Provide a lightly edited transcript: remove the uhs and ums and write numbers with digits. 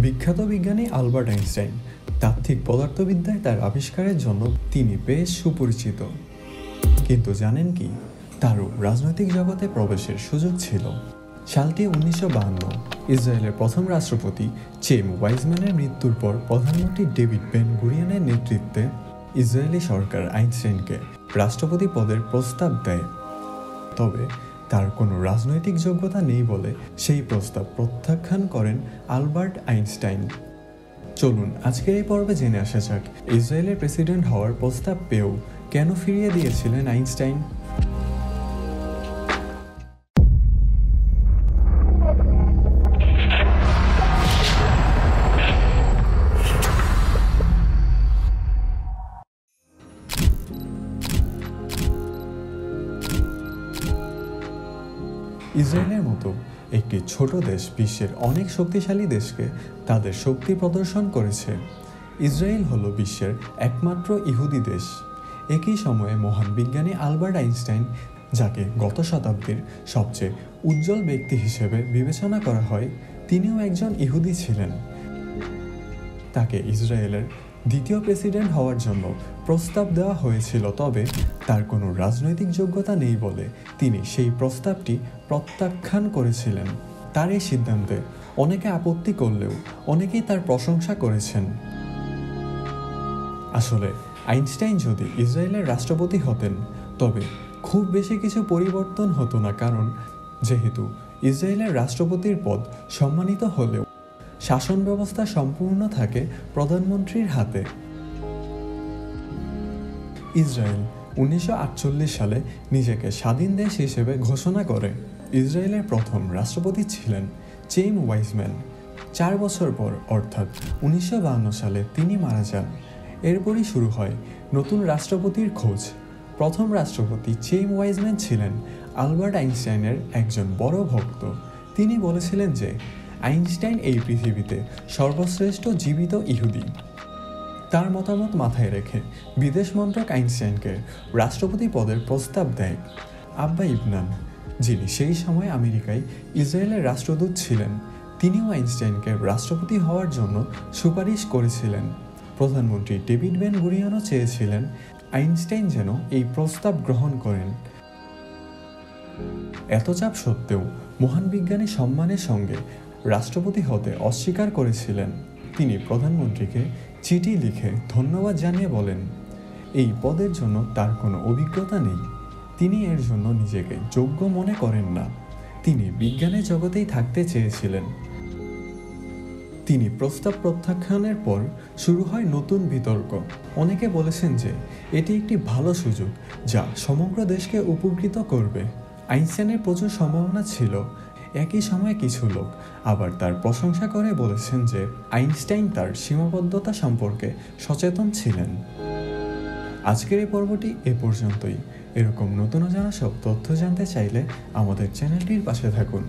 বিখ্যাত বিজ্ঞানী Albert Einstein তাত্ত্বিক পদার্থবিদ্যায় তার আবিষ্কারের জন্য তিনি বেশ সুপরিচিত। কিন্তু জানেন কি, তারও রাজনৈতিক জগতে প্রবেশের সুযোগ ছিল। সালটি 1952। ইসরায়েলের প্রথম রাষ্ট্রপতি চেম ওয়াইজম্যানের মৃত্যুর পর প্রধানমন্ত্রী ডেভিড বেন গুরিয়নের নেতৃত্বে ইসরায়েলি সরকার আইনস্টাইনকে রাষ্ট্রপতি পদের প্রস্তাব দেয়। তবে তার কোনো রাজনৈতিক যোগ্যতা নেই বলে সেই প্রস্তাব প্রত্যাখ্যান করেন আলবার্ট আইনস্টাইন। চলুন আজকের এই পর্বে জেনে আসা যাক, ইসরায়েলের প্রেসিডেন্ট হওয়ার প্রস্তাব পেয়েও কেন ফিরিয়ে দিয়েছিলেন আইনস্টাইন। ইসরায়েলের মতো একটি ছোট দেশ বিশ্বের অনেক শক্তিশালী দেশকে তাদের শক্তি প্রদর্শন করেছে। ইসরায়েল হলো বিশ্বের একমাত্র ইহুদি দেশ। একই সময়ে মহান বিজ্ঞানী আলবার্ট আইনস্টাইন, যাকে গত শতাব্দীর সবচেয়ে উজ্জ্বল ব্যক্তি হিসেবে বিবেচনা করা হয়, তিনিও একজন ইহুদি ছিলেন। তাকে ইসরায়েলের দ্বিতীয় প্রেসিডেন্ট হওয়ার জন্য প্রস্তাব দেওয়া হয়েছিল, তবে তার কোনো রাজনৈতিক যোগ্যতা নেই বলে তিনি সেই প্রস্তাবটি প্রত্যাখ্যান করেছিলেন। তার এই সিদ্ধান্তে অনেকে আপত্তি করলেও অনেকেই তার প্রশংসা করেছেন। আসলে আইনস্টাইন যদি ইসরায়েলের রাষ্ট্রপতি হতেন তবে খুব বেশি কিছু পরিবর্তন হতো না, কারণ যেহেতু ইসরায়েলের রাষ্ট্রপতির পদ সম্মানিত হলেও শাসন ব্যবস্থা সম্পূর্ণ থাকে প্রধানমন্ত্রীর হাতে। ইসরায়েল 1948 সালে নিজেকে স্বাধীন দেশ হিসেবে ঘোষণা করে। ইসরায়েলের প্রথম রাষ্ট্রপতি ছিলেন চেম ওয়াইজম্যান। 4 বছর পর অর্থাৎ 1952 সালে তিনি মারা যান। এরপরই শুরু হয় নতুন রাষ্ট্রপতির খোঁজ। প্রথম রাষ্ট্রপতি চেম ওয়াইজম্যান ছিলেন আলবার্ট আইনস্টাইনের একজন বড় ভক্ত। তিনি বলেছিলেন যে আইনস্টাইন এই পৃথিবীতে সর্বশ্রেষ্ঠ জীবিত ইহুদি। তার মতামত মাথায় রেখে বিদেশ মন্ত্রক আইনস্টাইনকে রাষ্ট্রপতি পদের প্রস্তাব দেয়। আব্বা ইবনান, যিনি সেই সময় আমেরিকায় ইসরায়েলের রাষ্ট্রদূত ছিলেন, তিনিও আইনস্টাইনকে রাষ্ট্রপতি হওয়ার জন্য সুপারিশ করেছিলেন। প্রধানমন্ত্রী ডেভিড বেন গুরিয়নও চেয়েছিলেন আইনস্টাইন যেন এই প্রস্তাব গ্রহণ করেন। এত চাপ সত্ত্বেও মহান বিজ্ঞানী সম্মানের সঙ্গে রাষ্ট্রপতি হতে অস্বীকার করেছিলেন। তিনি প্রধানমন্ত্রীকে চিঠি লিখে ধন্যবাদ জানিয়ে বলেন, এই পদের জন্য তার কোনো অভিজ্ঞতা নেই, তিনি এর জন্য নিজেকে যোগ্য মনে করেন না, তিনি বিজ্ঞানের জগতেই থাকতে চেয়েছিলেন। তিনি প্রস্তাব প্রত্যাখ্যানের পর শুরু হয় নতুন বিতর্ক। অনেকে বলেছেন যে এটি একটি ভালো সুযোগ যা সমগ্র দেশকে উপকৃত করবে। আইনস্টাইনের প্রচুর সম্ভাবনা ছিল। একই সময়ে কিছু লোক আবার তার প্রশংসা করে বলেছেন যে আইনস্টাইন তার সীমাবদ্ধতা সম্পর্কে সচেতন ছিলেন। আজকের এই পর্বটি এ পর্যন্তই। এরকম নতুন জানা সব তথ্য জানতে চাইলে আমাদের চ্যানেলটির পাশে থাকুন।